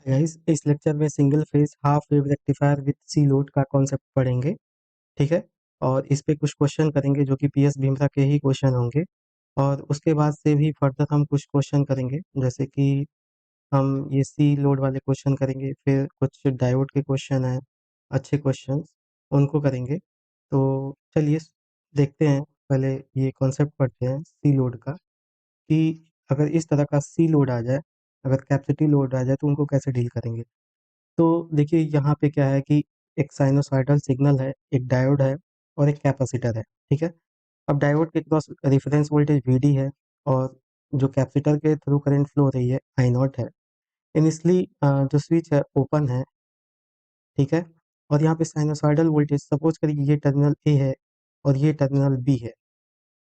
Guys, इस lecture में single phase half wave rectifier with C load का concept पढ़ेंगे। ठीक है। और इस पे कुछ क्वेश्चन करेंगे जो कि पीएस भीमरा के ही क्वेश्चन होंगे। और उसके बाद से भी फर्दर हम कुछ क्वेश्चन करेंगे, जैसे कि हम ये सी लोड वाले क्वेश्चन करेंगे, फिर कुछ डायोड के क्वेश्चन हैं, अच्छे क्वेश्चन, उनको करेंगे। तो चलिए देखते हैं, पहले ये कॉन्सेप्ट पढ़ते हैं सी लोड का, कि अगर इस तरह का सी लोड आ जाए, अगर कैपेसिटी लोड आ जाए तो उनको कैसे डील करेंगे। तो देखिए यहाँ पे क्या है कि एक साइनोसॉइडल सिग्नल है, एक डायोड है और एक कैपेसिटर है। ठीक है। अब डायोड के क्रॉस रेफरेंस वोल्टेज वीडी है, और जो कैपेसिटर के थ्रू करंट फ्लो हो रही है आई नॉट है। इनिशियली जो स्विच है ओपन है। ठीक है। और यहाँ पे साइनोसॉइडल वोल्टेज सपोज करिए ये टर्मिनल ए है और ये टर्मिनल बी है।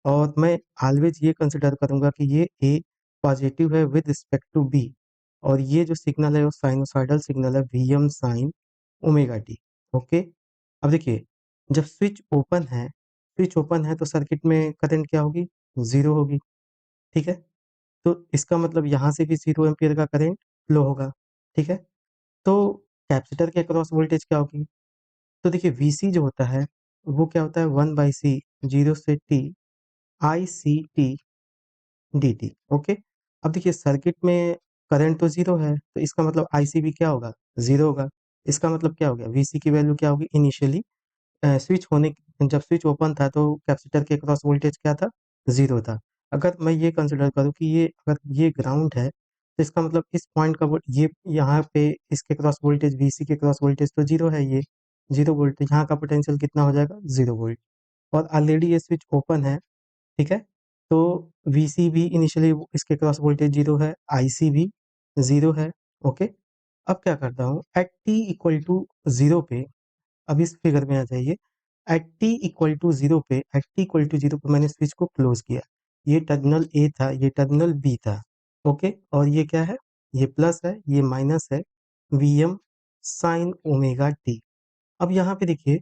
और मैं ऑलवेज ये कंसिडर करूंगा कि ये ए पॉजिटिव है विद रिस्पेक्ट टू बी, और ये जो सिग्नल है वो साइनोसॉइडल सिग्नल है V M sine omega T. Okay. अब देखिए, जब स्विच ओपन है तो सर्किट में करंट क्या होगी, जीरो होगी। ठीक है। तो इसका मतलब यहाँ से भी 0 एम्पियर का करंट फ्लो होगा। ठीक है। तो कैपेसिटर के अक्रॉस वोल्टेज क्या होगी, तो देखिए वीसी जो होता है वो क्या होता है, 1/c, जीरो से T, I C T D T. Okay. अब देखिए सर्किट में करंट तो जीरो है, तो इसका मतलब आईसी भी क्या होगा, जीरो होगा। इसका मतलब क्या हो गया, वीसी की वैल्यू क्या होगी इनिशियली, स्विच होने, जब स्विच ओपन था तो कैपेसिटर के क्रॉस वोल्टेज क्या था, जीरो था। अगर मैं ये कंसिडर करूँ कि ये अगर ये ग्राउंड है, तो इसका मतलब इस पॉइंट का ये यहाँ पे इसके क्रॉस वोल्टेज वीसी के क्रॉस वोल्टेज तो जीरो है, ये जीरो वोल्ट, यहाँ का पोटेंशियल कितना हो जाएगा, जीरो वोल्ट। और ऑलरेडी ये स्विच ओपन है। ठीक है। तो वीसी भी इनिशियली इसके क्रॉस वोल्टेज जीरो है, आईसी भी जीरो है। ओके। अब क्या करता हूँ, at T equal to zero पे, अब इस फिगर में आ जाइए। At T equal to zero पे मैंने स्विच को क्लोज किया। ये टर्मिनल ए था, ये टर्मिनल बी था। ओके। और ये क्या है, ये प्लस है, ये माइनस है, V M sine omega T. अब यहाँ पे देखिए,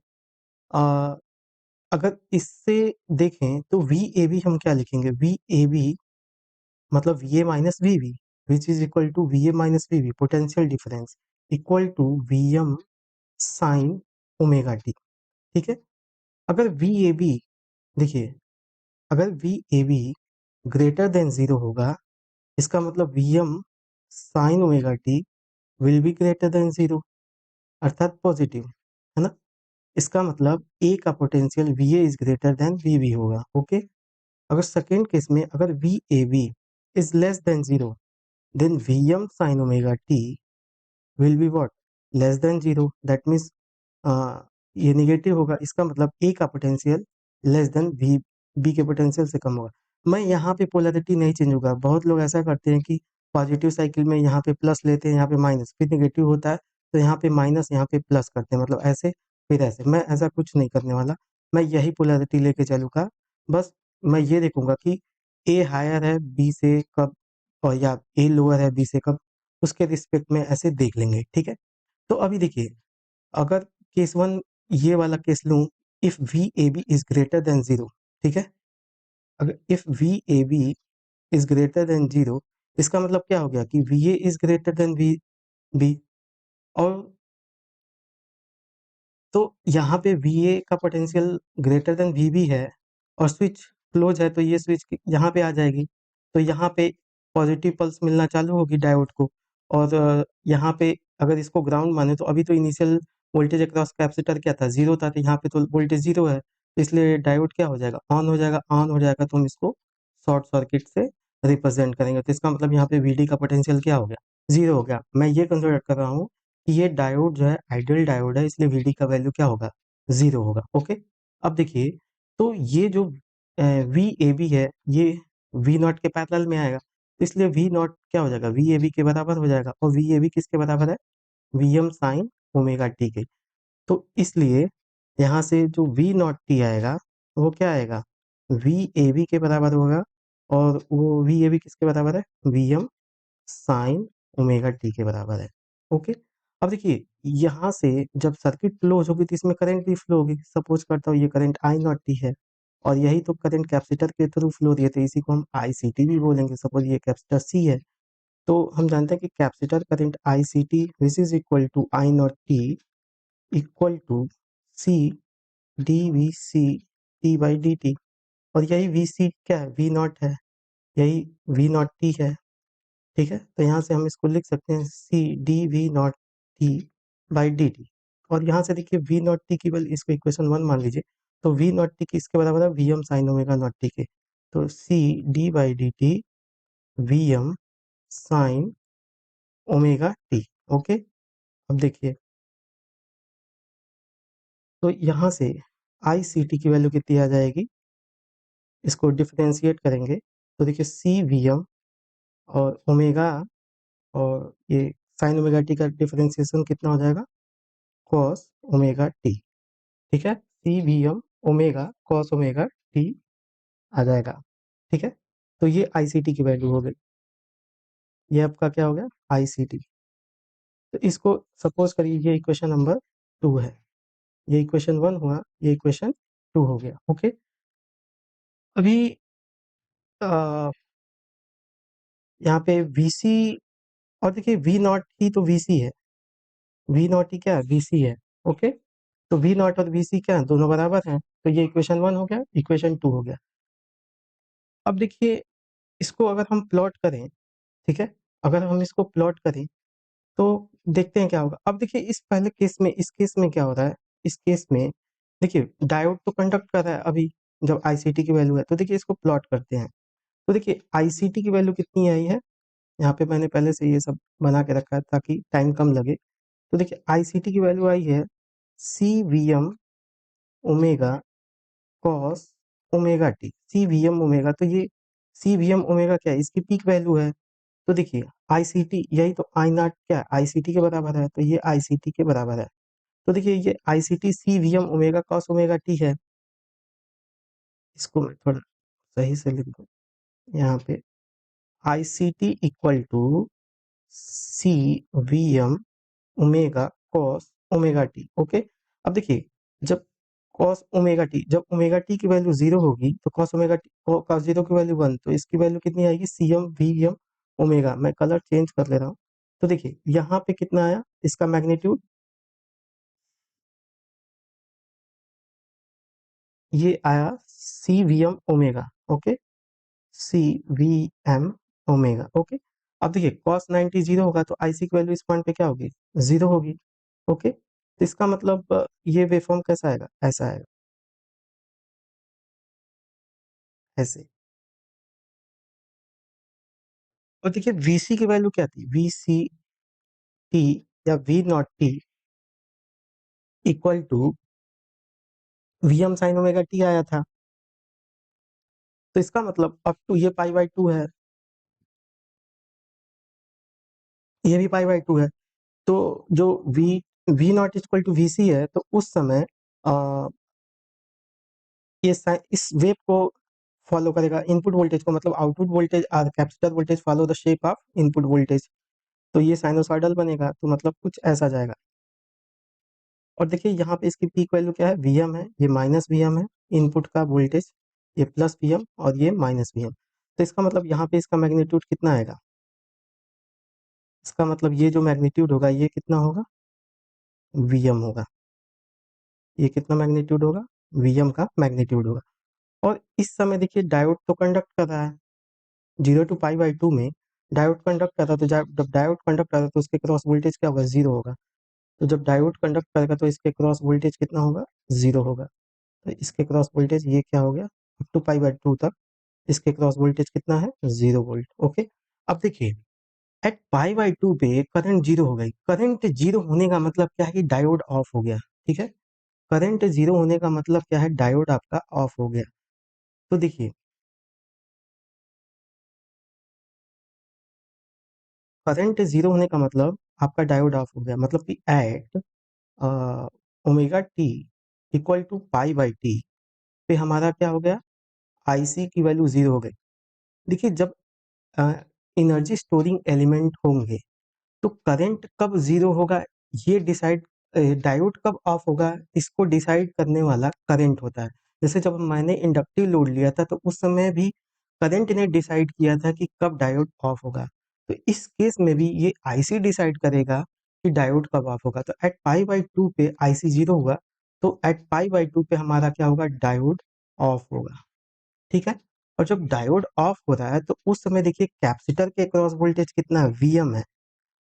अगर इससे देखें तो वी ए बी हम क्या लिखेंगे, वी ए बी मतलब V A minus V B, which is equal to V A minus V B potential difference, equal to V M sine omega T. ठीक है। अगर वी ए बी, देखिए, अगर V A B greater than zero होगा, इसका मतलब V M sine omega T will be greater than zero, अर्थात positive, है ना। इसका मतलब ए का potential V A is greater than V B होगा। ओके। अगर सेकेंड केस में अगर V A B is less than zero, then V M sine omega T will be what, less than zero. That means ये negative होगा, इसका मतलब A का potential less than V B के potential से कम होगा। मैं यहाँ पे पोलैरिटी नहीं चेंज होगा, बहुत लोग ऐसा करते हैं कि पॉजिटिव साइकिल में यहाँ पे प्लस लेते हैं, यहाँ पे माइनस, फिर निगेटिव होता है तो यहाँ पे माइनस, यहाँ पे प्लस करते हैं, मतलब ऐसे फिर ऐसे। मैं ऐसा कुछ नहीं करने वाला, मैं यही पोलैरिटी लेके चलूँगा। बस मैं ये देखूंगा कि ए हायर है बी से कब, और या ए लोअर है बी से कब, उसके रिस्पेक्ट में ऐसे देख लेंगे। ठीक है। तो अभी देखिए, अगर केस वन ये वाला केस लूं, if V A B is greater than zero. ठीक है। अगर if V A B is greater than zero, इसका मतलब क्या हो गया कि V A is greater than V B. और तो यहाँ पे वी ए का potential greater than V B है, और स्विच क्लोज है, तो ये स्विच यहाँ पे आ जाएगी। तो यहाँ पे पॉजिटिव पल्स मिलना चालू होगी डायोड को। और यहाँ पे अगर इसको ग्राउंड माने तो अभी तो इनिशियल वोल्टेज अक्रॉस कैपेसिटर क्या था, जीरो था, तो यहाँ पे तो वोल्टेज जीरो है, तो इसलिए डायोड क्या हो जाएगा, ऑन हो जाएगा। ऑन हो जाएगा तो हम इसको शॉर्ट सर्किट से रिप्रेजेंट करेंगे, तो इसका मतलब यहाँ पे वीडी का पोटेंशियल क्या हो गया, जीरो हो गया। मैं ये कंसिडर कर रहा हूँ कि ये डायोड जो है आइडियल डायोड है, इसलिए वीडी का वैल्यू क्या होगा, जीरो होगा। ओके। अब देखिए, तो ये जो वी ए बी है, ये वी नॉट के पैरेलल में आएगा, तो इसलिए वी नॉट क्या हो जाएगा, वी ए बी के बराबर हो जाएगा। और वी ए बी किसके बराबर है, V M sine omega T के। तो इसलिए यहाँ से जो वी नॉट टी आएगा वो क्या आएगा, वी ए बी के बराबर होगा। और वो वी ए बी किसके बराबर है, V M sine omega T के बराबर है। ओके। अब देखिए, यहाँ से जब सर्किट क्लोज होगी तो इसमें करंट भी फ्लो होगी। सपोज करता हूँ ये करंट आई नॉट टी है, और यही तो करंट कैपेसिटर के थ्रू फ्लो रही है, तो इसी को हम आई सी टी भी बोलेंगे। सपोज ये कैपेसिटर सी है, तो हम जानते हैं कि capacitor current I C T which is equal to I naught T equal to C D V C T by D T, और यही वी सी क्या है, वी नॉट है, यही वी नॉट टी है। ठीक है, तो यहाँ से हम इसको लिख सकते हैं C D V naught T by D T, और यहाँ से देखिए वी नॉट टी की वैल्यू, इसको इक्वेशन 1 मान लीजिए, तो वी नॉट टी किसके बराबर है, V M sine omega naught T के, तो C D by D T V M sine omega T. Okay, अब देखिए, तो यहाँ से आई सी टी की वैल्यू कितनी आ जाएगी, इसको डिफरेंशिएट करेंगे तो देखिए सी वी एम और ओमेगा, और ये साइन ओमेगा टी का डिफरेंशिएशन कितना हो जाएगा, कॉस ओमेगा टी। ठीक है, C V M omega cos omega T आ जाएगा। ठीक है, तो ये आई सी टी की वैल्यू हो गई, ये आपका क्या हो गया, आई सी टी। तो इसको सपोज करिए ये इक्वेशन नंबर 2 है, ये इक्वेशन 1 हुआ, ये इक्वेशन 2 हो गया। ओके, अभी यहाँ पे वी सी, और देखिए वी नॉट ही तो वी सी है, वी नॉट ही क्या है, वी सी है। ओके, तो वी नॉट और वी सी क्या है, दोनों बराबर हैं, तो ये इक्वेशन 1 हो गया, इक्वेशन 2 हो गया। अब देखिए, इसको अगर हम प्लॉट करें, ठीक है, अगर हम इसको प्लॉट करें तो देखते हैं क्या होगा। अब देखिए इस पहले केस में, इस केस में क्या हो रहा है, इस केस में देखिए डायोड तो कंडक्ट कर रहा है अभी, जब आईसीटी की वैल्यू है, तो देखिए इसको प्लॉट करते हैं। तो देखिए आईसीटी की वैल्यू कितनी आई है, यहाँ पे मैंने पहले से ये सब बना के रखा है ताकि टाइम कम लगे। तो देखिए आईसीटी की वैल्यू आई है C V M omega cos omega T, C V M omega, तो ये सी वी एम ओमेगा क्या है, इसकी पीक वैल्यू है। तो देखिए आईसीटी, यही तो आई नॉट क्या है, आईसीटी के बराबर है, तो ये आईसीटी के बराबर है। तो देखिए ये ICT C V M omega cos omega T है। इसको मैं थोड़ा सही से लिख दूं, यहाँ पे ICT equal to C V M omega cos omega T. Okay, अब देखिए जब कॉस ओमेगा टी, जब ओमेगा टी की वैल्यू 0 होगी तो कॉस ओमेगा टी, कॉस 0 की वैल्यू 1, तो इसकी वैल्यू कितनी आएगी, C M V M omega. मैं कलर चेंज कर ले रहा हूँ, तो देखिए यहाँ पे कितना आया, इसका मैग्नीट्यूड, ये आया सी वी एम ओमेगा। ओके, सी वी एम ओमेगा। ओके, अब देखिए कॉस 90 0 होगा तो आईसी की वैल्यू इस पॉइंट पे क्या होगी, 0 होगी। ओके, तो इसका मतलब ये वेवफॉर्म कैसा आएगा, ऐसा आएगा, ऐसे। और देखिए वीसी की वैल्यू क्या थी, वी सी टी या V naught T equal to V M sine omega T आया था। तो इसका मतलब अप टू ये पाई बाई 2 है, ये भी पाई बाई 2 है, तो जो V V not equal to V C है, तो उस समय आ, इस वेव को फॉलो करेगा, इनपुट वोल्टेज को, मतलब आउटपुट वोल्टेज और capacitor voltage follow the shape of input voltage, तो ये साइनोसॉइडल बनेगा, तो मतलब कुछ ऐसा जाएगा। और देखिए यहाँ पे इसकी पीक वैल्यू क्या है, वी एम है, ये माइनस वी एम है, इनपुट का वोल्टेज, ये प्लस वी एम और ये माइनस वी एम। तो इसका मतलब यहाँ पे इसका मैग्नीट्यूड कितना आएगा, इसका मतलब ये जो मैग्नीट्यूड होगा ये कितना होगा, वी एम होगा, ये कितना मैग्नीट्यूड होगा, वी एम का मैग्नीट्यूड होगा। और इस समय देखिए डायोड तो कंडक्ट कर रहा है, 0 to π/2 में डायोड कंडक्ट कर रहा है, तो जब डायोड कंडक्ट कर रहा है तो उसके क्रॉस वोल्टेज क्या होगा, 0 होगा। तो जब डायोड कंडक्ट करेगा तो इसके क्रॉस वोल्टेज कितना होगा, 0 होगा। तो इसके क्रॉस वोल्टेज ये क्या हो गया, अप टू π/2 तक इसके क्रॉस वोल्टेज कितना है, 0 वोल्ट। ओके, अब देखिए एट π/2 पे करंट 0 हो गई, करंट 0 होने का मतलब क्या है कि डायोड ऑफ हो गया। ठीक है, करंट 0 होने का मतलब क्या है, डायोड आपका ऑफ हो गया। तो देखिए करंट 0 होने का मतलब आपका डायोड ऑफ हो गया, मतलब कि at omega T equal to π/t पे हमारा क्या हो गया, आईसी की वैल्यू 0 हो गई। देखिए जब एनर्जी स्टोरिंग एलिमेंट होंगे तो करंट कब 0 होगा, ये डिसाइड, डायोड कब ऑफ होगा, इसको डिसाइड करने वाला करंट होता है। जैसे जब मैंने इंडक्टिव लोड लिया था तो उस समय भी करंट ने डिसाइड किया था कि कब डायोड ऑफ होगा। तो इस केस में भी ये आईसी डिसाइड करेगा कि डायोड कब ऑफ होगा। तो एट पाई बाई 2 पे आईसी 0 हुआ, तो एट पाई बाई 2 पे हमारा क्या होगा, डायोड ऑफ होगा। ठीक है, और जब डायोड ऑफ हो रहा है तो उस समय देखिए कैपेसिटर के अक्रॉस वोल्टेज कितना है, वीएम है,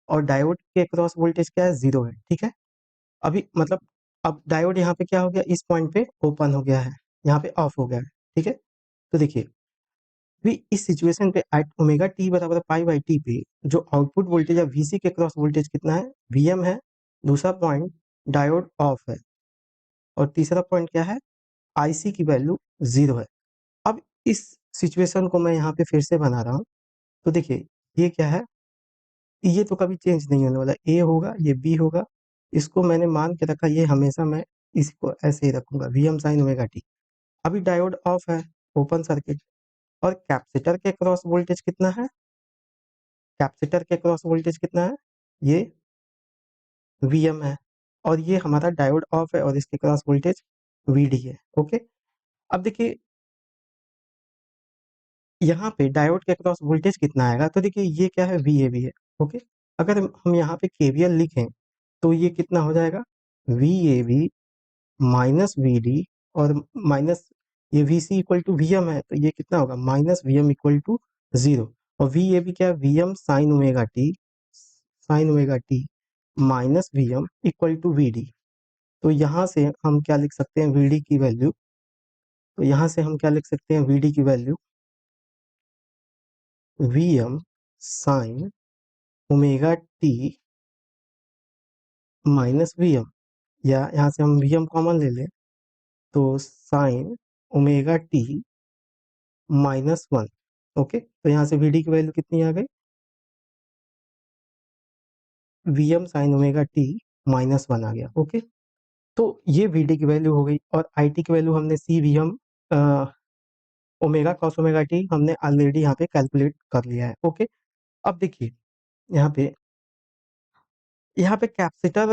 और डायोड के अक्रॉस वोल्टेज क्या है, 0 है। ठीक है, अभी मतलब अब डायोड यहाँ पे क्या हो गया, इस पॉइंट पे ओपन हो गया है, यहाँ पे ऑफ हो गया है। ठीक है, तो देखिए अभी इस सिचुएशन पे एट ओमेगा टी बराबर पाई बाई टी पे जो आउटपुट वोल्टेज है वीसी के क्रॉस वोल्टेज कितना है, वीएम है। दूसरा पॉइंट, डायोड ऑफ है। और तीसरा पॉइंट क्या है, आईसी की वैल्यू 0 है। अब इस सिचुएशन को मैं यहाँ पे फिर से बना रहा हूँ। तो देखिए ये क्या है, ये तो कभी चेंज नहीं होने वाला, ए होगा, ये बी होगा। इसको मैंने मान के रखा, ये हमेशा मैं इसको ऐसे ही रखूंगा, V M sine omega T. अभी डायोड ऑफ है, ओपन सर्किट, और कैपेसिटर के क्रॉस वोल्टेज कितना है, कैपेसिटर के क्रॉस वोल्टेज कितना है, ये वी एम है, और ये हमारा डायोड ऑफ है और इसके क्रॉस वोल्टेज वी डी है। ओके, अब देखिए यहाँ पे डायोड के क्रॉस वोल्टेज कितना आएगा, तो देखिए ये क्या है, वी ए बी है। ओके, अगर हम यहाँ पे केवीएल लिखें तो ये कितना हो जाएगा, V A B minus V D, और माइनस ये V C equal to V M है, तो ये कितना होगा, minus V M equal to 0। और वी ए बी क्या है, V M sine omega T, sine omega T minus V M equal to V D. तो यहाँ से हम क्या लिख सकते हैं, वी डी की वैल्यू, तो यहाँ से हम क्या लिख सकते हैं, वी डी की value V M sine omega T minus V M, या यहाँ से हम वी एम कॉमन ले लें, तो sign omega T minus 1। Okay, तो यहाँ से वी डी की वैल्यू कितनी आ गई, V M sine omega T minus 1 आ गया। ओके, तो ये वी डी की वैल्यू हो गई, और आई टी की वैल्यू हमने C V M omega cos omega T हमने ऑलरेडी यहाँ पे कैलकुलेट कर लिया है। ओके, अब देखिए यहाँ पे कैपेसिटर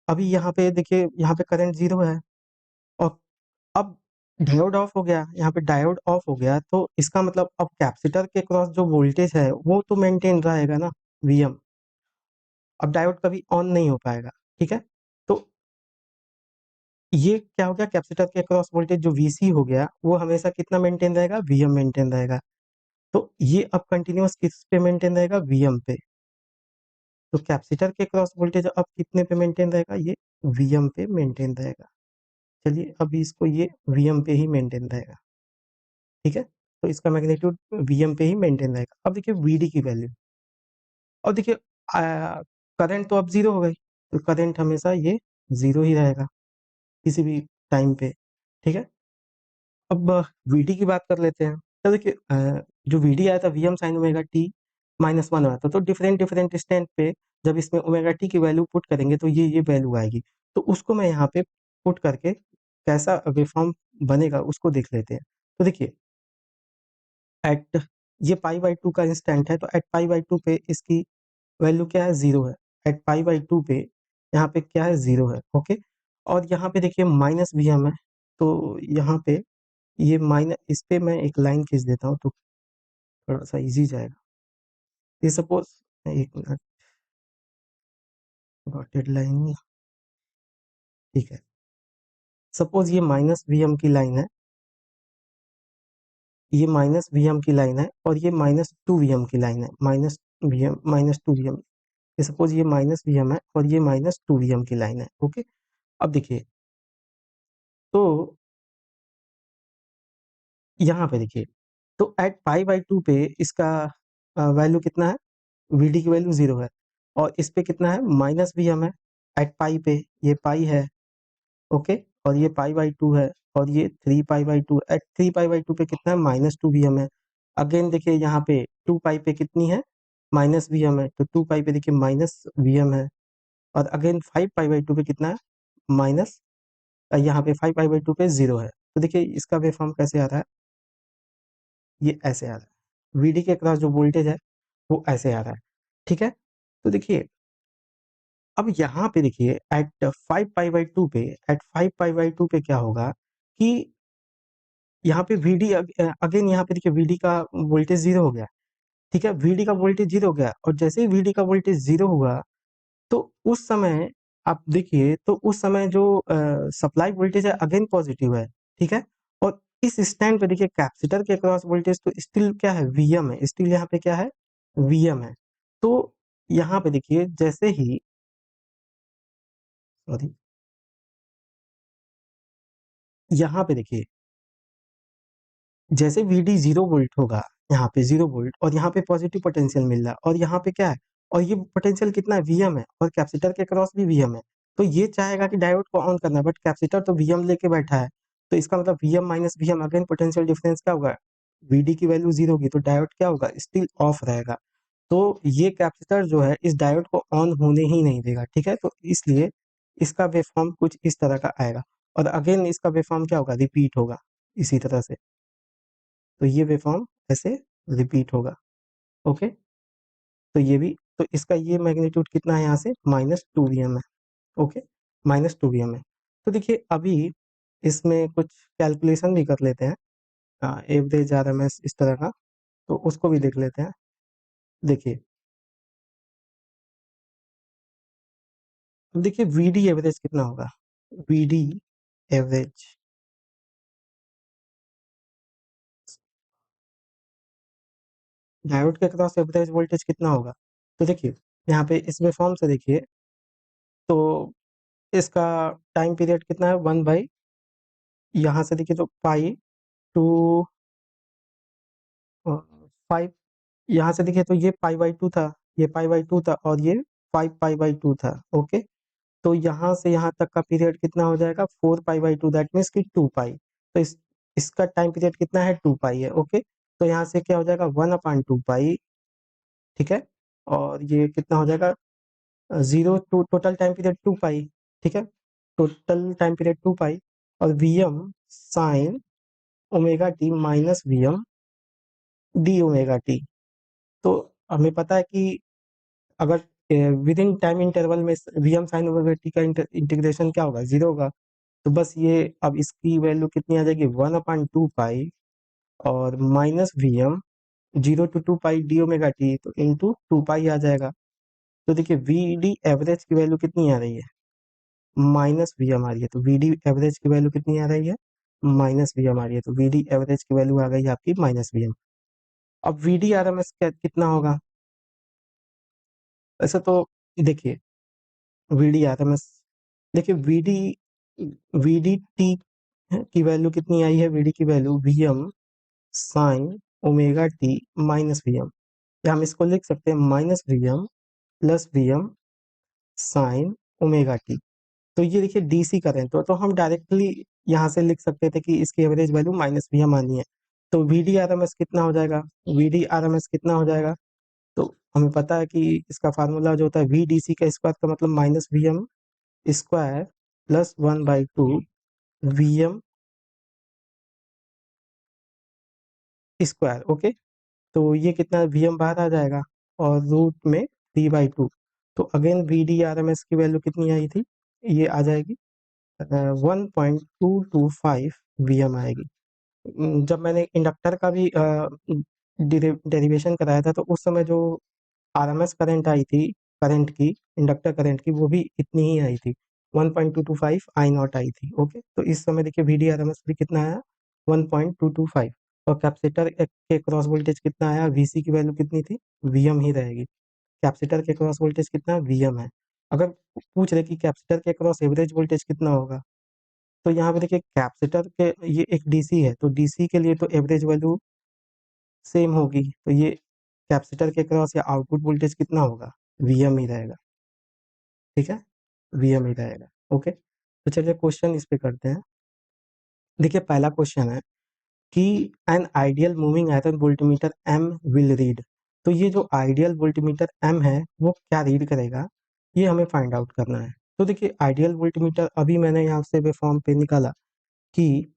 अभी यहाँ पे देखिए, यहाँ पे करंट 0 है, और अब डायोड ऑफ हो गया, यहाँ पे डायोड ऑफ हो गया, तो इसका मतलब अब कैपेसिटर के क्रॉस जो वोल्टेज है वो तो मेंटेन रहेगा ना, वीएम। अब डायोड कभी ऑन नहीं हो पाएगा। ठीक है, तो ये क्या हो गया, कैपेसिटर के क्रॉस वोल्टेज जो वीसी हो गया वो हमेशा कितना मेंटेन रहेगा, वीएम मेंटेन रहेगा। तो ये अब कंटिन्यूअस किस पे मेंटेन रहेगा, वीएम पे। तो कैपेसिटर के क्रॉस वोल्टेज अब कितने पे मेंटेन रहेगा, ये वीएम पे मेंटेन रहेगा। चलिए अभी इसको ये वीएम पे ही मेंटेन रहेगा। ठीक है, तो इसका मैग्नीट्यूड वीएम पे ही मेंटेन रहेगा। अब देखिए वीडी की वैल्यू, और देखिए करंट तो अब 0 हो गई, तो करंट हमेशा ये 0 ही रहेगा किसी भी टाइम पे। ठीक है, अब वीडी की बात कर लेते हैं। तो देखिए जो वीडी आया था, V M sine omega T minus 1 आया था, तो डिफरेंट डिफरेंट स्टैंड पे जब इसमें ओमेगा टी की वैल्यू पुट करेंगे तो ये वैल्यू आएगी। तो उसको मैं यहाँ पे पुट करके कैसा वेवफॉर्म बनेगा उसको देख लेते हैं। तो देखिए एट ये पाई बाई 2 का इंस्टेंट है, तो एट पाई बाई 2 पे इसकी वैल्यू क्या है, 0 है। एट पाई बाई 2 पे यहाँ पे क्या है, 0 है। ओके, और यहाँ पे देखिए माइनस वी एम है, तो यहाँ पे ये माइनस, इस पे मैं एक लाइन खींच देता हूँ तो थोड़ा सा इजी जाएगा। ये सपोज, एक मिनट, डॉटेड लाइन, ठीक है। सपोज ये माइनस वी एम की लाइन है, ये माइनस वी एम की लाइन है, और ये माइनस टू वी एम की लाइन है, minus V M minus two V M. ये सपोज ये माइनस वी एम है और ये माइनस टू वी एम की लाइन है। ओके, अब देखिए, तो यहाँ पे देखिए, तो एट पाई बाई 2 पे इसका वैल्यू कितना है, वीडी की वैल्यू 0 है, और इस पे कितना है, माइनस वी एम है। एट पाई पे ये पाई है, ओके, और ये पाई बाई 2 है, और ये 3 पाई बाई 2। एट 3 पाई बाई 2 पे कितना है, माइनस 2 वी एम है। अगेन देखिए यहाँ पे 2 पाई पे कितनी है, माइनस वी एम है, तो 2 पाई पे देखिए माइनस वी एम है। और अगेन 5 पाई बाई 2 पे कितना है, माइनस, यहाँ पे 5 पाई बाई 2 पे 0 है। तो देखिए इसका वेवफॉर्म कैसे आ रहा है, ये ऐसे आ रहा है, वीडी के क्रॉस जो वोल्टेज है वो ऐसे आ रहा है। ठीक है, तो देखिए अब यहाँ पे देखिए एट 5 पाई बाई 2 पे, एट 5 पाई बाई 2 पे क्या होगा कि यहाँ पे वीडी, अगेन यहाँ पे देखिए वीडी का वोल्टेज 0 हो गया। ठीक है, वीडी का वोल्टेज जीरो हो गया, और जैसे ही वीडी का वोल्टेज जीरो हुआ, तो उस समय आप देखिए, तो उस समय जो सप्लाई वोल्टेज है अगेन पॉजिटिव है, ठीक है। और इस स्टैंड पे देखिए कैपेसिटर के अक्रॉस वोल्टेज तो स्टिल क्या है, वीएम है, स्टिल यहाँ पे क्या है, वीएम है। तो यहाँ पे देखिए जैसे ही, सॉरी, यहाँ पे देखिए जैसे वीडी 0 वोल्ट होगा, यहाँ पे 0 वोल्ट, और यहाँ पे पॉजिटिव पोटेंशियल मिल रहा है, और यहाँ पे क्या है, और ये पोटेंशियल कितना है, वीएम है, और कैपेसिटर के क्रॉस भी वीएम है। तो ये चाहेगा कि डायोड को ऑन करना है, बट कैपेसिटर तो वीएम लेके बैठा है। तो इसका मतलब VM minus VM, again potential difference क्या होगा, वीडी की वैल्यू 0 होगी, तो डायोड क्या होगा, स्टिल ऑफ रहेगा। तो ये कैपेसिटर जो है इस डायोड को ऑन होने ही नहीं देगा, ठीक है। तो इसलिए इसका वेवफॉर्म कुछ इस तरह का आएगा, और अगेन इसका वेवफॉर्म क्या होगा, रिपीट होगा इसी तरह से। तो ये वेवफॉर्म ऐसे रिपीट होगा, ओके। तो ये भी, तो इसका ये मैग्नीट्यूड कितना है यहाँ से, -2 Vm है, ओके, -2 Vm है। तो देखिए अभी इसमें कुछ कैलकुलेशन भी कर लेते हैं, एवरेज आरएमएस इस तरह का, तो उसको भी देख लेते हैं। देखिए, अब देखिए वीडी एवरेज कितना होगा, वीडी एवरेज, डायोड के क्रॉस एवरेज वोल्टेज कितना होगा। तो देखिए यहाँ पे इस वेवफॉर्म से देखिए, तो इसका टाइम पीरियड कितना है, 1/, यहाँ से देखिए तो पाई 2 5, यहाँ से देखिए तो ये पाई/2 था, ये पाई/2 था, और ये 5 पाई/2 था, ओके। तो यहाँ से यहाँ तक का पीरियड कितना हो जाएगा, 4 पाई/2, दैट मीन्स कि 2 पाई। तो इसका टाइम पीरियड कितना है, 2 पाई है, ओके। तो यहाँ से क्या हो जाएगा, 1/2 पाई, ठीक है। और ये कितना हो जाएगा, 0 टू टोटल टाइम पीरियड 2 पाई, ठीक है, टोटल टाइम पीरियड 2 पाई, और Vm sign omega T minus Vm D omega T. तो हमें पता है कि अगर विद इन टाइम इंटरवल में Vm साइन ओमेगा टी का इंटीग्रेशन क्या होगा, 0 होगा। तो बस ये अब इसकी वैल्यू कितनी आ जाएगी, 1/2 पाई, और minus Vm 0 to 2 pi D omega T, तो इंटू 2 पाई आ जाएगा। तो देखिए वी डी एवरेज की वैल्यू कितनी आ रही है, -Vm आ रही है। तो वी डी एवरेज की वैल्यू कितनी आ रही है, -Vm आ रही है। तो वी डी एवरेज की वैल्यू आ गई आपकी -Vm। अब V D R M S कितना होगा, ऐसा तो देखिए V D R M S, देखिए वी डी टी की वैल्यू कितनी आई है, वी डी की value Vm sign omega T minus Vm, या हम इसको लिख सकते हैं -Vm plus Vm sign omega T. तो ये देखिए डीसी करेंट, तो हम डायरेक्टली यहाँ से लिख सकते थे कि इसकी एवरेज वैल्यू -Vm आनी है। तो V D R M S कितना हो जाएगा, V D R M S कितना हो जाएगा, तो हमें पता है कि इसका फार्मूला जो होता है वी डी सी का स्क्वायर का मतलब -Vm square plus 1/2 Vm square, okay. तो ये कितना Vm बाहर आ जाएगा, और रूट में 3/2। तो again V D R M S की वैल्यू कितनी आई थी, ये आ जाएगी 1.225 Vm आएगी। जब मैंने इंडक्टर का भी डेरिवेशन कराया था, तो उस समय जो आरएमएस करंट आई थी, करंट की, इंडक्टर करंट की, वो भी इतनी ही आई थी, 1.225 आई नॉट आई थी, ओके। तो इस समय देखिए वी डी आरएमएस भी कितना आया, 1.225। और कैपेसिटर के क्रॉस वोल्टेज कितना आया, वीसी की वैल्यू कितनी थी, वीएम ही रहेगी। कैपेसिटर के क्रॉस वोल्टेज कितना, वीएम है। अगर पूछ रहे कि कैपेसिटर के क्रॉस एवरेज वोल्टेज कितना होगा, तो यहाँ पे देखिए कैपेसिटर के, ये एक डीसी है, तो डीसी के लिए तो एवरेज वैल्यू सेम होगी। तो ये कैपेसिटर के क्रॉस या आउटपुट वोल्टेज कितना होगा, वीएम ही रहेगा, ठीक है, वीएम ही रहेगा, ओके। तो चलिए क्वेश्चन इस पे करते हैं। देखिए पहला क्वेश्चन है कि an ideal moving iron voltmeter M will read. तो ये जो आइडियल वोल्टमीटर एम है वो क्या रीड करेगा, ये हमें फाइंड आउट करना है। तो देखिए आइडियल वोल्टमीटर अभी मैंने यहाँ से फॉर्म पे निकाला कि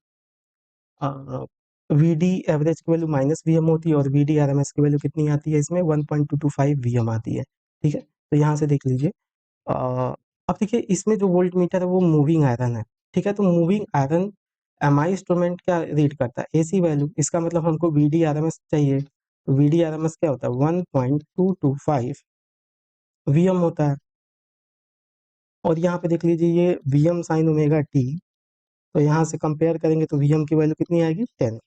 वी डी एवरेज की वैल्यू -Vm होती है, और V D R M S की वैल्यू कितनी आती है, इसमें 1.225 Vm आती है, ठीक है। तो यहाँ से देख लीजिए, अब देखिए इसमें जो वोल्ट मीटर है वो मूविंग आयरन है, ठीक है। तो मूविंग आयरन एमआई इंस्ट्रूमेंट क्या रीड करता है, एसी वैल्यू, इसका मतलब हमको V D R M S चाहिए। V D R M S क्या होता है, 1.225 वीएम होता है। और यहाँ पे देख लीजिए ये वीएम साइन ओमेगा टी, तो यहाँ से कंपेयर करेंगे तो वीएम की वैल्यू कितनी आएगी, 10।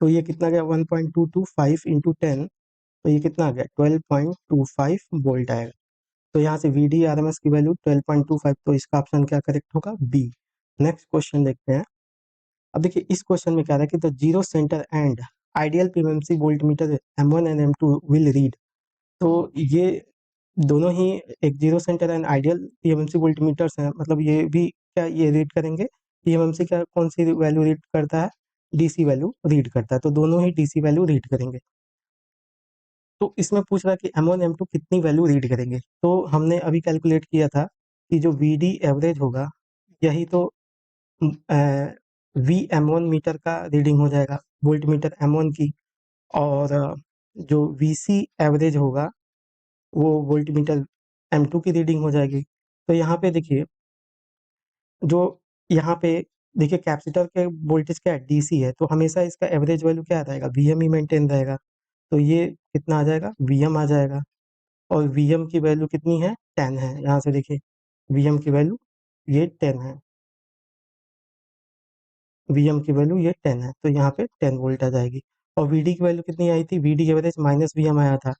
तो ये कितना गया, 1.225 इंटू 10, तो ये कितना आ गया, 12.25 वोल्ट आएगा। तो यहाँ से V D R M S की वैल्यू 12.25, तो इसका ऑप्शन क्या करेक्ट होगा, बी। नेक्स्ट क्वेश्चन देखते हैं। अब देखिए इस क्वेश्चन में क्या रहा है कि the zero centre and ideal PMC volt meter M1 and M2 will read. तो ये दोनों ही एक zero centre and ideal PMC volt meters हैं, मतलब ये भी क्या ये रीड करेंगे, पीएमसी क्या कौन सी वैल्यू रीड करता है, डीसी वैल्यू रीड करता है, तो दोनों ही डीसी वैल्यू रीड करेंगे। तो इसमें पूछ रहा है कि M1 M2 कितनी वैल्यू रीड करेंगे, तो हमने अभी कैलकुलेट किया था कि जो वी डी एवरेज होगा यही तो वी M1 मीटर का रीडिंग हो जाएगा, वोल्ट मीटर M1 की। और जो वी सी एवरेज होगा वो वोल्ट मीटर M2 की रीडिंग हो जाएगी। तो यहाँ पे देखिए, जो यहाँ पे देखिए कैपेसिटर के वोल्टेज क्या है, डीसी है, तो हमेशा इसका एवरेज वैल्यू क्या आ जाएगा, वीएम ही मेंटेन रहेगा। तो ये कितना आ जाएगा, वीएम आ जाएगा। और वीएम की वैल्यू कितनी है, 10 है। यहाँ से देखिए वीएम की वैल्यू ये 10 है, वीएम की वैल्यू ये 10 है, तो यहाँ पे 10 वोल्ट आ जाएगी। और वीडी की वैल्यू कितनी आई थी, वीडी एवरेज माइनस वीएम आया था।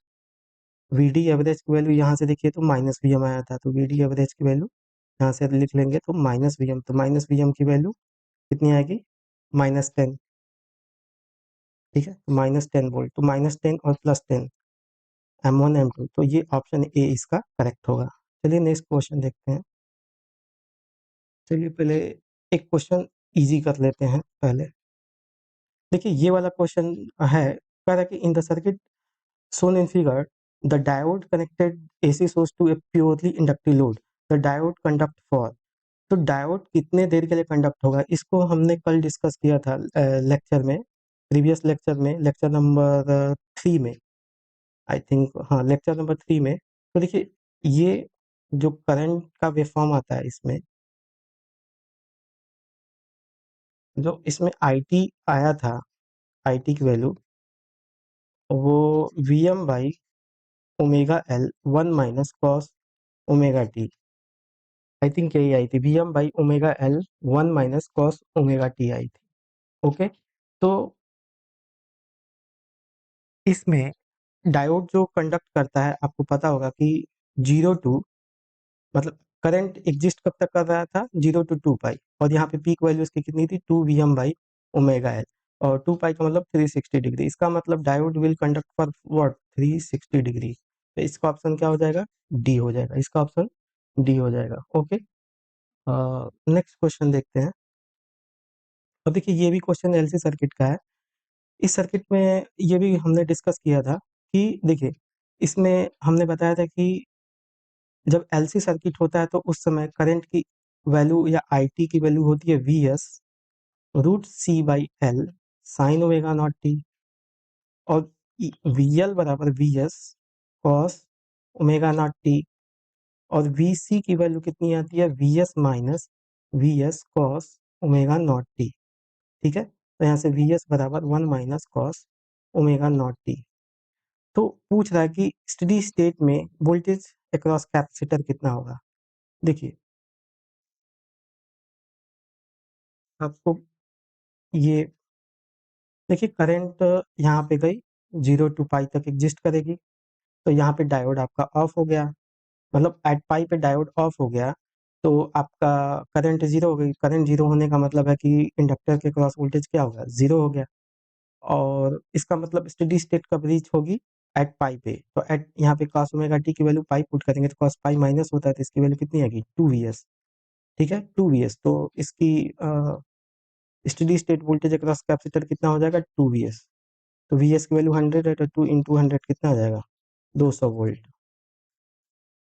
वीडी एवरेज की वैल्यू यहाँ से देखिए तो माइनस वीएम आया था, तो वीडी एवरेज की वैल्यू यहाँ से लिख लेंगे तो माइनस वीएम, तो माइनस वीएम की वैल्यू कितनी आएगी, -10। ठीक है, तो -10 वोल्ट, तो -10 और +10, M1 M2, तो ये ऑप्शन ए इसका करेक्ट होगा। चलिए नेक्स्ट क्वेश्चन देखते हैं। चलिए पहले एक क्वेश्चन इजी कर लेते हैं पहले। देखिए ये वाला क्वेश्चन है, कह रहा है कि in the circuit shown in figure, the diode connected AC source to a purely inductive load. The diode conduct for, तो डायोड कितने देर के लिए कंडक्ट होगा, इसको हमने कल डिस्कस किया था लेक्चर में, प्रीवियस लेक्चर में, लेक्चर नंबर 3 में, आई थिंक, हाँ लेक्चर नंबर 3 में। तो देखिए ये जो करंट का वेवफॉर्म आता है इसमें, जो इसमें आई टी आया था, आई टी की वैल्यू वो V M by omega L 1 - cos omega T, I think यही आई थी, V M by omega L 1 - cos omega T आई थी। ओके, तो इसमें डायोड जो कंडक्ट करता है, आपको पता होगा कि 0 टू, मतलब करंट एग्जिस्ट कब तक कर रहा था, 0 to 2 पाई, और यहाँ पे पीक वैल्यू इसकी कितनी थी, 2 Vm/ओमेगा एल, और 2 पाई का मतलब 360 डिग्री, इसका मतलब diode will conduct for what, 360 degree. तो इसका ऑप्शन क्या हो जाएगा, डी हो जाएगा, इसका ऑप्शन डी हो जाएगा। ओके, नेक्स्ट क्वेश्चन देखते हैं। अब देखिए ये भी क्वेश्चन एलसी सर्किट का है। इस सर्किट में ये भी हमने डिस्कस किया था कि देखिए इसमें हमने बताया था कि जब एलसी सर्किट होता है तो उस समय करंट की वैल्यू या आईटी की वैल्यू होती है V S root C by L sine omega naught T, और वी एल बराबर V S cos omega naught T, और वी सी की वैल्यू कितनी आती है, V S minus V S cos omega naught T. ठीक है, तो यहाँ से वी एस बराबर 1 - कॉस ओमेगा नॉट टी। तो पूछ रहा है कि स्टेडी स्टेट में वोल्टेज अक्रॉस कैपेसिटर कितना होगा। देखिए आपको ये देखिए करंट यहाँ पे गई 0 to पाई तक एग्जिस्ट करेगी, तो यहाँ पे डायोड आपका ऑफ हो गया, मतलब एट पाई पे डायोड ऑफ हो गया, तो आपका करंट जीरो हो गई। करंट जीरो होने का मतलब है कि इंडक्टर के क्रॉस वोल्टेज क्या हो गया, जीरो हो गया। और इसका मतलब स्टेडी स्टेट कब रीच होगी, एट पाई पे, तो एट यहाँ पे cos ओमेगा टी की वैल्यू पाई पुट करेंगे तो cos पाई माइनस होता है, तो इसकी वैल्यू कितनी आएगी, 2 Vs। ठीक है, 2 Vs, तो इसकी steady state voltage across capacitor कितना हो जाएगा, 2 Vs। तो Vs की वैल्यू 100 है, तो 2 × 100 कितना आ जाएगा, 200 वोल्ट।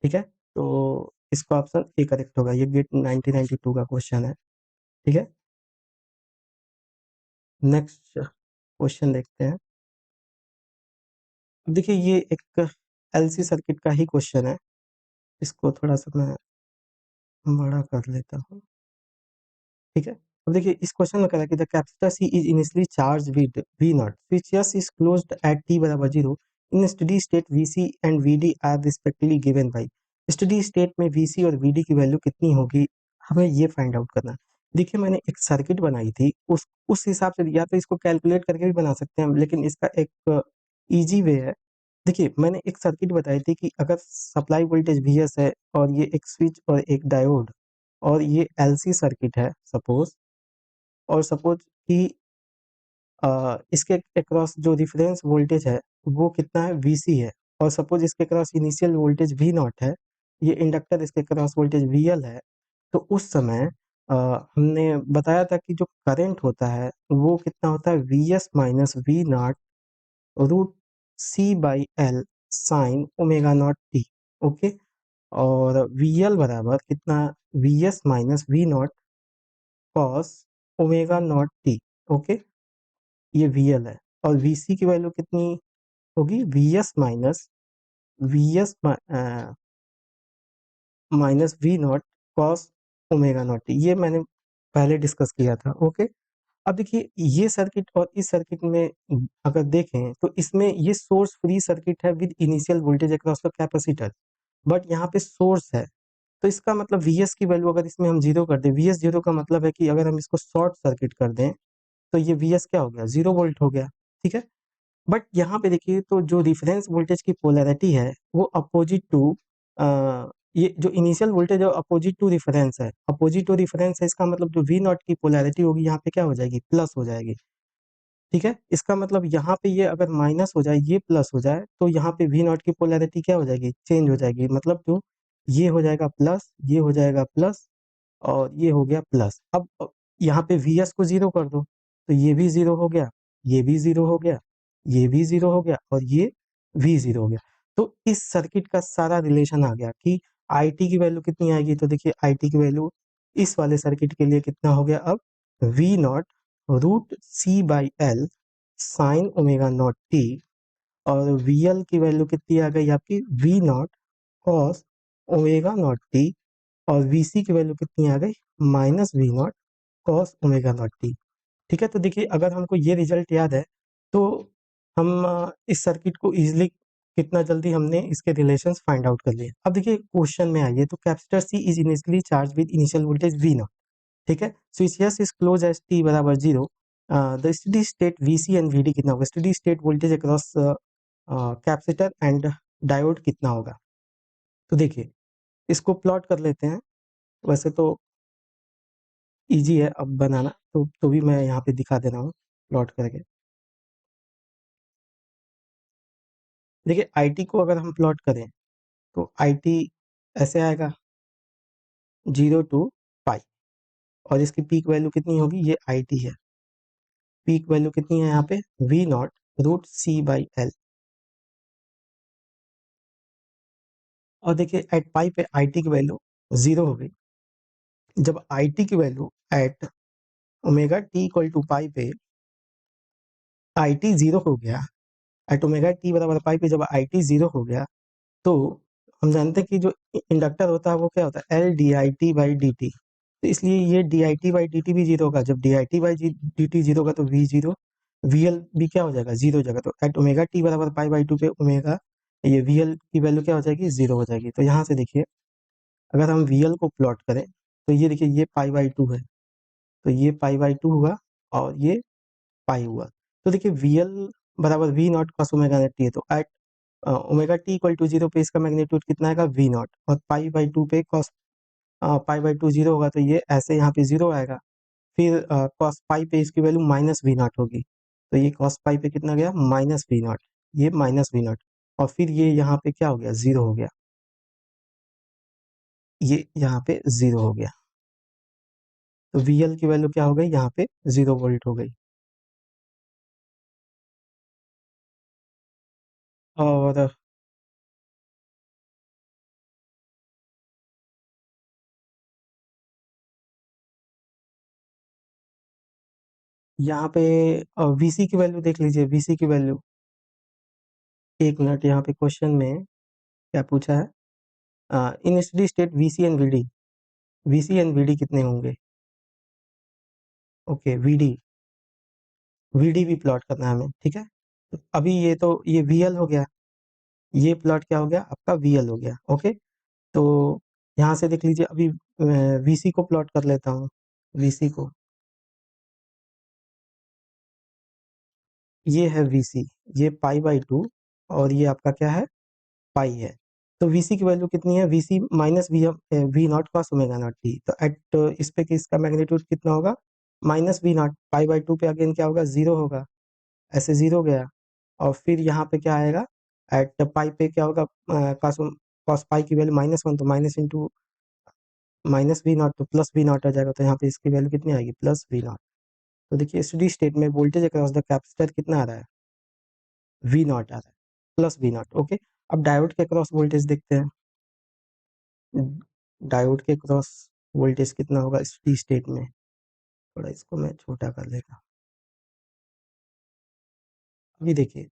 ठीक है, तो इसका ऑप्शन ए करेक्ट होगा, ये गेट 1992 का क्वेश्चन है। ठीक है, नेक्स्ट क्वेश्चन देखते हैं। देखिए ये एक एलसी सर्किट का ही क्वेश्चन है, इसको थोड़ा सा मैं बड़ा कर लेता हूँ। ठीक है, अब देखिए इस क्वेश्चन में कह रहा है कि the capacitor C is initially charge with V not switch S is closed at T बराबर 0 in steady state V C and V D R respectively given by. Steady state में वी सी और V D की value कितनी होगी, हमें ये find out करना है। देखिए मैंने एक सर्किट बनाई थी, उस हिसाब से या तो इसको कैलकुलेट करके भी बना सकते हैं हम, लेकिन इसका एक ईजी वे है। देखिए मैंने एक सर्किट बताई थी कि अगर सप्लाई वोल्टेज Vs है और ये एक स्विच और एक डायोड और ये एलसी सर्किट है सपोज, और सपोज कि इसके अक्रॉस जो रिफरेंस वोल्टेज है वो कितना है Vc है, और सपोज इसके across initial voltage V not है, ये इंडक्टर इसके अक्रॉस वोल्टेज VL है। तो उस समय हमने बताया था कि जो करंट होता है वो कितना होता है Vs minus V naught root C by L sine omega naught T. Okay, और VL बराबर कितना Vs minus V naught cos omega naught T. Okay, ये VL है, और VC की वैल्यू कितनी होगी Vs minus Vs minus V naught cos omega naught T. ये मैंने पहले डिस्कस किया था। ओके, अब देखिए ये सर्किट और इस सर्किट में अगर देखें तो इसमें ये सोर्स फ्री सर्किट है with initial voltage across the capacitor, but यहाँ पे सोर्स है। तो इसका मतलब Vs की वैल्यू अगर इसमें हम जीरो कर दें, Vs जीरो का मतलब है कि अगर हम इसको शॉर्ट सर्किट कर दें तो ये Vs क्या हो गया, 0 वोल्ट हो गया। ठीक है, बट यहाँ पे देखिए तो जो रिफरेंस वोल्टेज की पोलैरिटी है वो अपोजिट टू ये जो इनिशियल वोल्टेज है अपोजिट टू रिफरेंस है, अपोजिट टू रिफरेंस है, इसका मतलब जो वी नॉट की पोलैरिटी होगी यहाँ पे क्या हो जाएगी, प्लस हो जाएगी। ठीक है, इसका मतलब यहाँ पे ये अगर माइनस हो जाए ये प्लस हो जाए तो यहाँ पे वी नॉट की पोलैरिटी क्या हो जाएगी, चेंज हो जाएगी। मतलब जो ये हो जाएगा प्लस, ये हो जाएगा प्लस, और ये हो गया प्लस। अब यहाँ पे Vs को जीरो कर दो तो ये भी जीरो हो गया, ये भी जीरो हो गया, ये भी जीरो हो गया, और ये भी जीरो हो गया। तो इस सर्किट का सारा रिलेशन आ गया कि IT की वैल्यू कितनी आएगी। तो देखिए IT की वैल्यू इस वाले सर्किट के लिए कितना हो गया, अब V naught root C by L sine omega naught T, और VL की वैल्यू कितनी आ गई आपकी V naught cos omega naught T, और VC की वैल्यू कितनी आ गई minus V naught cos omega naught T. ठीक है, तो देखिए अगर हमको ये रिजल्ट याद है तो हम इस सर्किट को इजीली कितना जल्दी हमने इसके रिलेशंस फाइंड आउट कर लिए। अब देखिए क्वेश्चन में आइए, तो capacitor C is initially charge with initial voltage V naught. ठीक है, switch S is close as T बराबर 0, the steady state VC and VD कितना होगा, steady state voltage across capacitor and diode कितना होगा। तो देखिए इसको प्लॉट कर लेते हैं, वैसे तो इजी है अब बनाना, तो भी मैं यहाँ पे दिखा दे रहा हूँ प्लॉट करके। देखिए IT को अगर हम प्लॉट करें तो IT ऐसे आएगा 0 to पाई, और इसकी पीक वैल्यू कितनी होगी, ये IT है, पीक वैल्यू कितनी है यहाँ पे V naught root C by L. और देखिए एट पाई पे IT की वैल्यू 0 हो गई। जब IT की value at omega T equal to pi पे IT 0 हो गया, एट ओमेगा टी बराबर पाई पे जब IT 0 हो गया, तो हम जानते हैं कि जो इंडक्टर होता है वो क्या होता है L D I T by D T. तो इसलिए ये D I T by D T भी जीरो होगा। जब D I T by D T zero होगा तो वी जीरो, वी एल भी क्या हो जाएगा, जीरो हो जाएगा। तो एट ओमेगा टी बराबर पाई बाई टू पे ओमेगा ये वी एल की वैल्यू क्या हो जाएगी, जीरो हो जाएगी। तो यहाँ से देखिए अगर हम वी एल को प्लॉट करें तो ये देखिए ये पाई बाई टू है, तो ये पाई बाई टू हुआ और ये पाई हुआ। तो देखिए वी एल बराबर V naught cos omega naught T है, तो at omega T equal to zero पे इसका मैग्नीट्यूड कितना आएगा वी नॉट, और पाई बाई टू पे cos pi by two zero होगा तो ये ऐसे यहाँ पे जीरो आएगा। फिर कॉस पाई पे इसकी वैल्यू माइनस वी नॉट होगी, तो ये कॉस पाई पे कितना गया माइनस वी नॉट, ये माइनस वी नॉट, और फिर ये यहाँ पे क्या हो गया जीरो हो गया, ये यहाँ पे जीरो हो गया। तो वी एल की वैल्यू क्या हो गई यहाँ पे 0 वोल्ट हो गई। और यहाँ पे VC की वैल्यू देख लीजिए, VC की वैल्यू, एक मिनट, यहाँ पे क्वेश्चन में क्या पूछा है, in steady state VC and VD, VC and VD कितने होंगे। ओके, वीडी भी प्लॉट करना है हमें, ठीक है। तो अभी ये वीएल हो गया, ये प्लॉट क्या हो गया आपका, वीएल हो गया, ओके। तो यहाँ से देख लीजिए, अभी वीसी को प्लॉट कर लेता हूँ, वीसी को, ये है वीसी, ये पाई बाई टू, और ये आपका क्या है, पाई है। तो वीसी की वैल्यू कितनी है, VC minus V naught cos omega naught T, तो एट इस पे इसका मैग्नीट्यूड कितना होगा, minus V naught, pi by two पे अगेन क्या होगा, जीरो होगा, ऐसे जीरो गया। और फिर यहाँ पे क्या आएगा, एट पाई पे क्या होगा, कॉस कॉस पाई की वैल्यू माइनस वन, तो minus into minus V naught, तो प्लस वी नॉट आ जाएगा, तो यहाँ पे इसकी वैल्यू कितनी आएगी, प्लस वी नॉट। तो देखिए स्टेडी स्टेट में वोल्टेज अक्रॉस द कैपेसिटर कितना आ रहा है, वी नॉट आ रहा है, प्लस वी नॉट, ओके। अब डायोड के अक्रॉस वोल्टेज देखते हैं, डायोड के अक्रॉस वोल्टेज कितना होगा स्टेडी स्टेट में, थोड़ा इसको मैं छोटा कर लेता हूँ। अभी देखिए,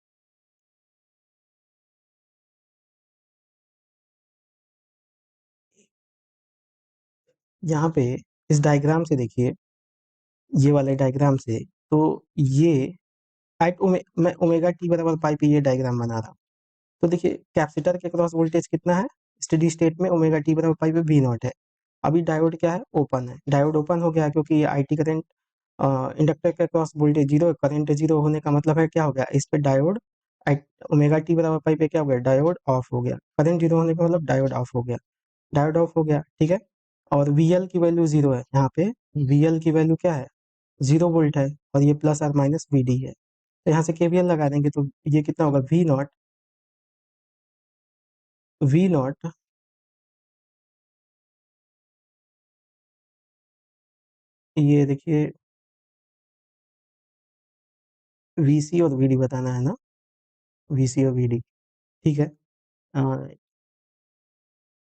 यहाँ पे इस डायग्राम से देखिए, ये वाले डायग्राम से, तो ये एट मैं ओमेगा टी बराबर पाई पे ये डायग्राम बना रहा हूँ। तो देखिए कैपेसिटर के क्रॉस वोल्टेज कितना है, स्टेडी स्टेट में ओमेगा टी बराबर पाई पे वी नॉट है। अभी डायोड क्या है, ओपन है, डायोड ओपन हो गया क्योंकि ये आईटी करंट, इंडक्टर के cross voltage zero, current zero होने का मतलब है क्या हो गया, इस पे डायोड ओमेगा टी बराबर पाई पे क्या हो गया, डायोड ऑफ हो गया, करंट जीरो होने का मतलब डायोड ऑफ हो गया, डायोड ऑफ हो गया, ठीक है। और वीएल की वैल्यू जीरो है, यहाँ पे वीएल की वैल्यू क्या है, 0 वोल्ट है, और ये प्लस और माइनस वीडी है, तो यहाँ से केवीएल लगा देंगे, तो ये कितना होगा, वी नॉट, ये देखिए वीसी और वीडी बताना है ना, वीसी और वीडी, ठीक है।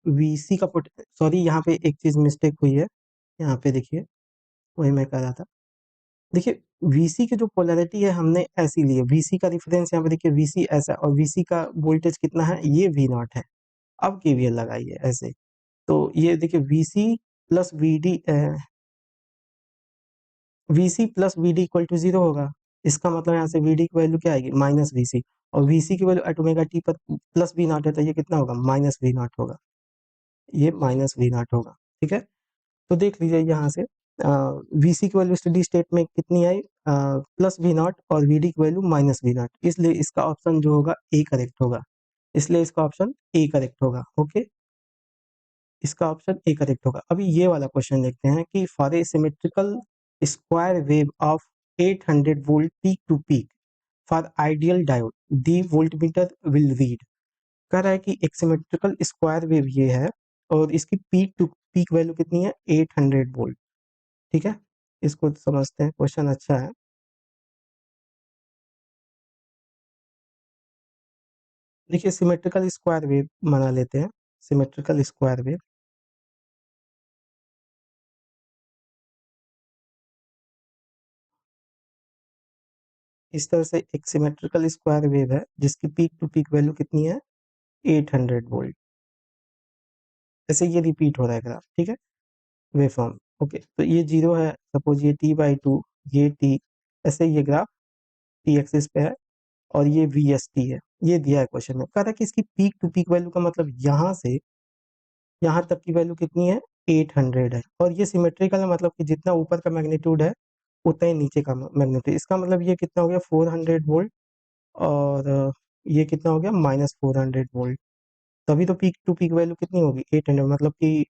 वीसी का पुट, सॉरी यहाँ पे एक चीज मिस्टेक हुई है, यहाँ पे देखिए, वही मैं कह रहा था, देखिए वीसी की जो पोलैरिटी है हमने ऐसी ली है, वीसी का रिफरेंस यहाँ पे देखिए, वीसी ऐसा, और वीसी का वोल्टेज कितना है, ये वी नॉट है। अब केवीएल लगाइए ऐसे, तो ये देखिए VC plus VD equal to zero होगा, इसका मतलब यहाँ से वीडी की वैल्यू क्या आएगी, माइनस वीसी, और वीसी की वैल्यू एट ओमेगा टी पर प्लस वी नॉट है, तो ये कितना होगा, माइनस वी नॉट होगा, ये माइनस वी नॉट होगा, ठीक है। तो देख लीजिए यहाँ से, वीसी की वैल्यू स्टेडी स्टेट में कितनी आई, प्लस वी नॉट, और वीडी की वैल्यू माइनस वी नॉट, इसलिए इसका ऑप्शन जो होगा ए करेक्ट होगा, इसलिए इसका ऑप्शन ए करेक्ट होगा, ओके, इसका ऑप्शन ए करेक्ट होगा। अभी ये वाला क्वेश्चन देखते हैं कि for a symmetrical square wave of 800 volt peak to peak for ideal diode the voltmeter will read, कह रहा है कि एक सिमेट्रिकल स्क्वायर वेव ये है, और इसकी पीक टू पीक वैल्यू कितनी है, 800 वोल्ट, ठीक है। इसको समझते हैं, क्वेश्चन अच्छा है। देखिए सिमेट्रिकल स्क्वायर वेव बना लेते हैं, सिमेट्रिकल स्क्वायर वेव, इस तरह से एक सिमेट्रिकल स्क्वायर वेव है जिसकी पीक टू पीक वैल्यू कितनी है, 800 वोल्ट, ऐसे ये रिपीट हो रहा है ग्राफ, ठीक है, वेव फॉर्म, ओके। तो ये जीरो है, सपोज ये टी बाई टू, ये टी, ऐसे ये ग्राफ टी एक्सिस पे है, और ये वी एस टी है, ये दिया है क्वेश्चन में, कह रहा है कि इसकी पीक टू पीक वैल्यू का मतलब यहाँ से यहाँ तक की वैल्यू कितनी है, 800 है, और ये सिमेट्रिकल है, मतलब कि जितना ऊपर का मैग्नीट्यूड है उतना ही नीचे का मैग्नीट्यूड, इसका मतलब ये कितना हो गया, 400 वोल्ट, और ये कितना हो गया, -400 वोल्ट, तभी तो पीक टू पीक वैल्यू कितनी होगी, 800, मतलब कि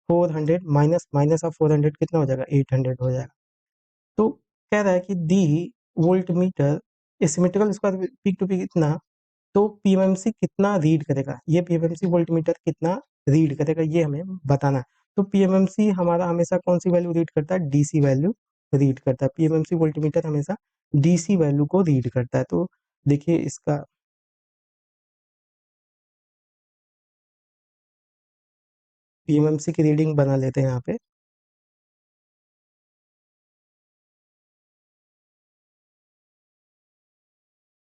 400 माइनस माइनस ऑफ 400 कितना हो जाएगा, 800 हो जाएगा। तो कह रहा है कि the voltmeter symmetrical square peak to peak इतना, तो पीएमएमसी कितना रीड करेगा, ये पीएमएमसी वोल्ट मीटर कितना रीड करेगा, ये हमें बताना है। तो पीएमएमसी हमारा हमेशा कौन सी वैल्यू रीड करता है, डीसी वैल्यू रीड करता है, पीएमएमसी वोल्ट मीटर हमेशा डीसी वैल्यू को रीड करता है। तो देखिए इसका पीएमएमसी की रीडिंग बना लेते हैं यहाँ पे,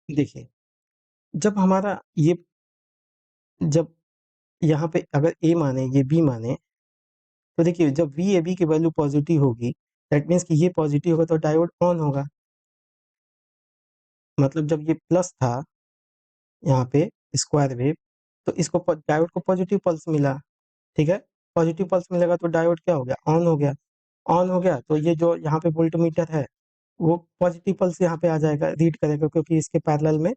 देखिए जब हमारा ये, जब यहाँ पे अगर ए माने ये बी माने, तो देखिए जब वी ए बी की वैल्यू पॉजिटिव होगी, दैट मीन्स कि ये पॉजिटिव होगा तो डायोड ऑन होगा, मतलब जब ये प्लस था यहाँ पे स्क्वायर वेव, तो इसको डायोड को पॉजिटिव पल्स मिला, ठीक है, पॉजिटिव पल्स मिलेगा तो डायोड क्या हो गया, ऑन हो गया। ऑन हो गया तो ये जो यहाँ पे वोल्टमीटर है वो पॉजिटिव पल्स यहाँ पे आ जाएगा, रीड करेगा, क्योंकि इसके पैरेलल में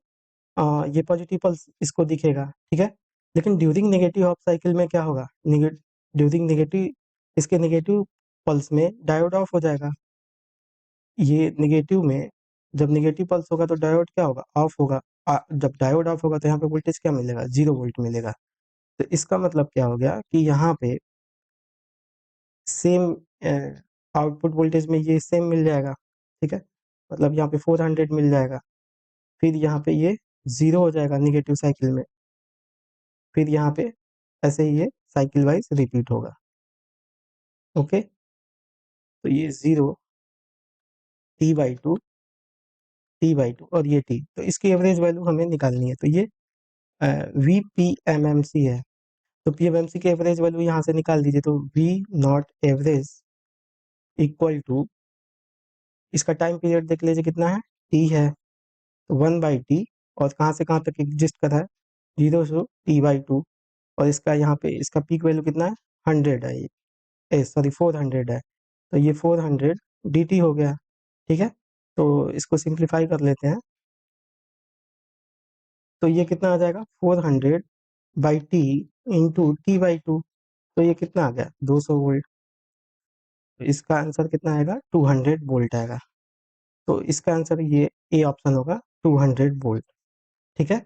ये पॉजिटिव पल्स इसको दिखेगा, ठीक है। लेकिन ड्यूरिंग नेगेटिव हाफ साइकिल में क्या होगा, ड्यूरिंग नेगेटिव, इसके नेगेटिव पल्स में डायोड ऑफ हो जाएगा। ये नेगेटिव में जब नेगेटिव पल्स होगा तो डायोड क्या होगा, ऑफ होगा। जब डायोड ऑफ होगा तो यहाँ पे वोल्टेज क्या मिलेगा, 0 वोल्ट मिलेगा। तो इसका मतलब क्या हो गया कि यहाँ पे सेम आउटपुट वोल्टेज में ये सेम मिल जाएगा, ठीक है, मतलब यहाँ पे 400 मिल जाएगा, फिर यहाँ पे ये 0 हो जाएगा नेगेटिव साइकिल में, फिर यहाँ पे ऐसे ही ये साइकिल वाइज रिपीट होगा। ओके, तो ये 0, T/2, T/2 और ये T, तो इसकी एवरेज वैल्यू हमें निकालनी है। तो ये VPMMC है, तो PMMC की एवरेज वैल्यू यहाँ से निकाल दीजिए, तो V naught average equal to, इसका टाइम पीरियड देख लीजिए कितना है, T है, तो 1/T, और कहाँ से कहाँ तक एग्जिस्ट कर रहा है, 0 से T/2, और इसका यहाँ पे इसका पीक वैल्यू कितना है, 100 है, ये सॉरी 400 है, तो ये 400 dt हो गया, ठीक है। तो इसको सिंप्लीफाई कर लेते हैं, तो ये कितना आ जाएगा, 400/t इंटू T/2, तो ये कितना आ गया, 200 वोल्ट। तो इसका आंसर कितना आएगा, 200 वोल्ट आएगा। तो इसका आंसर ये ए ऑप्शन होगा, 200 वोल्ट, ठीक है।